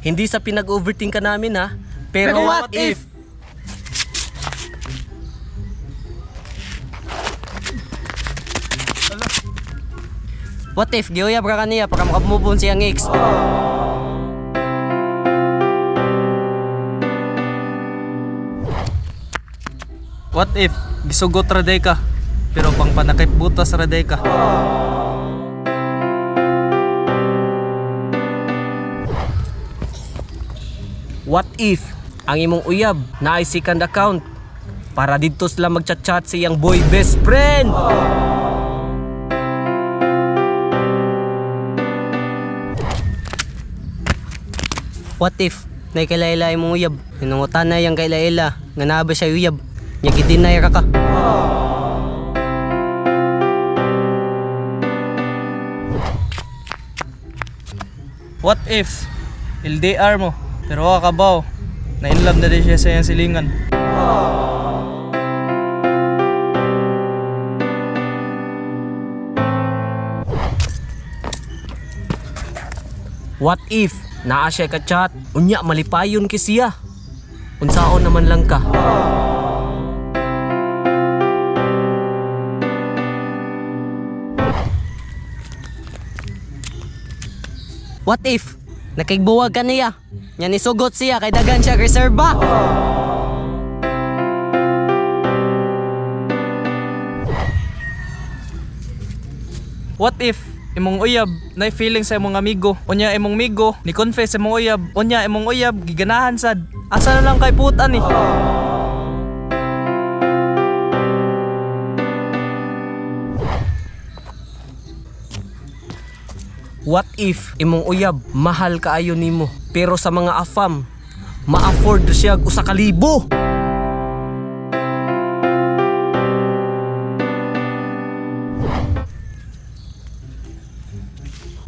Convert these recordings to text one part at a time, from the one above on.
Hindi sa pinag-overthink ka namin ha. Pero what if? What if giuyab ka kaniya para makamubon siyang ex? What if gisugot raday ka pero pang panakip butas raday ka? What if ang imong uyab naay second account para dito sila magchat-chat sa iyang boy best friend? What if nay kailaila imong uyab hinungutan na yang kailaila nga naa ba siya uyab nya gidinay ra ka? What if LDR mo pero wa ka baw na in love na din siya sa iyang silingan? What if naa siya ka chat unya malipayon ki siya? Unsaon naman lang ka? What if nakigbuwag ka niya? Nya nisugot siya kay dagan siya reserba. What if imong uyab na feeling sa imong amigo unya imong migo ni confess sa imong uyab unya imong uyab giganahan sad asa na lang kay putan ni? What if imong uyab mahal kaayo nimo pero sa mga afam ma-afford siya og 1,000?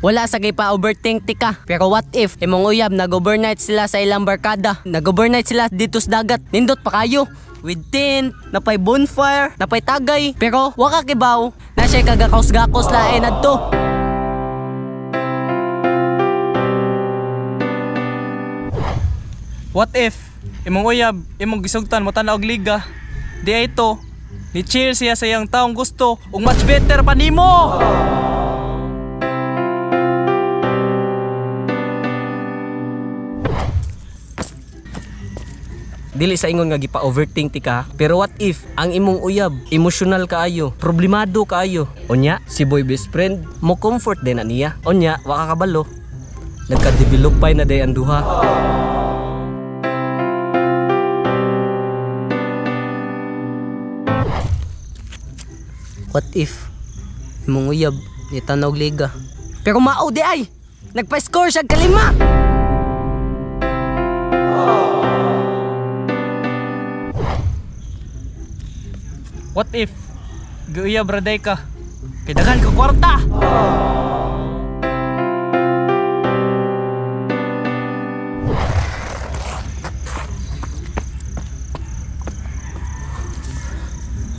Wala sa pa overthink tika. Pero what if imong uyab nag-overnight sila sa ilang barkada? Nag-overnight sila dito sa dagat. Nindot pa kayo. With tent, napay bonfire, napay tagay. Pero waka kibaw na siya kagakos-gakos lain adto. What if imong uyab imong gisugtan mo tanaw og liga di ay ito ni cheer siya sa iyang taong gusto ug much better pa nimo? Dili sa ingon nga gipa-overthink tika, pero what if ang imong uyab emotional kaayo, problemado kaayo? Unya, si boy best friend mo comfort din na niya. Unya, wa ka kabalo. Nagka-develop pa na day ang duha. What if imong uyab ni tanaw liga? Pero mao di ay nagpa-score siya kalima. What if giuyab raday ka kay daghan ka kwarta?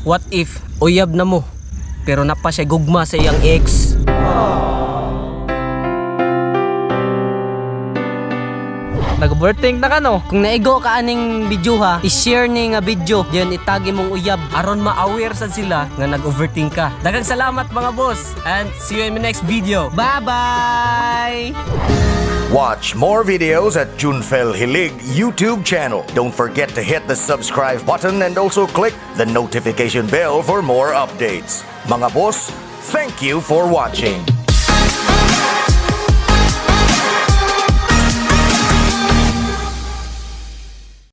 What if uyab na mo pero napa siya gugma sa iyang ex? Nag-overthink na ka no? Kung naigo ka aning video ha, i-share ni nga video diyan itagi mong uyab aron ma-aware sad sila nga nag-overthink ka. Daghang salamat mga boss and see you in the next video. Bye-bye! Watch more videos at Junfel Hilig YouTube channel. Don't forget to hit the subscribe button and also click the notification bell for more updates. Mga boss, thank you for watching.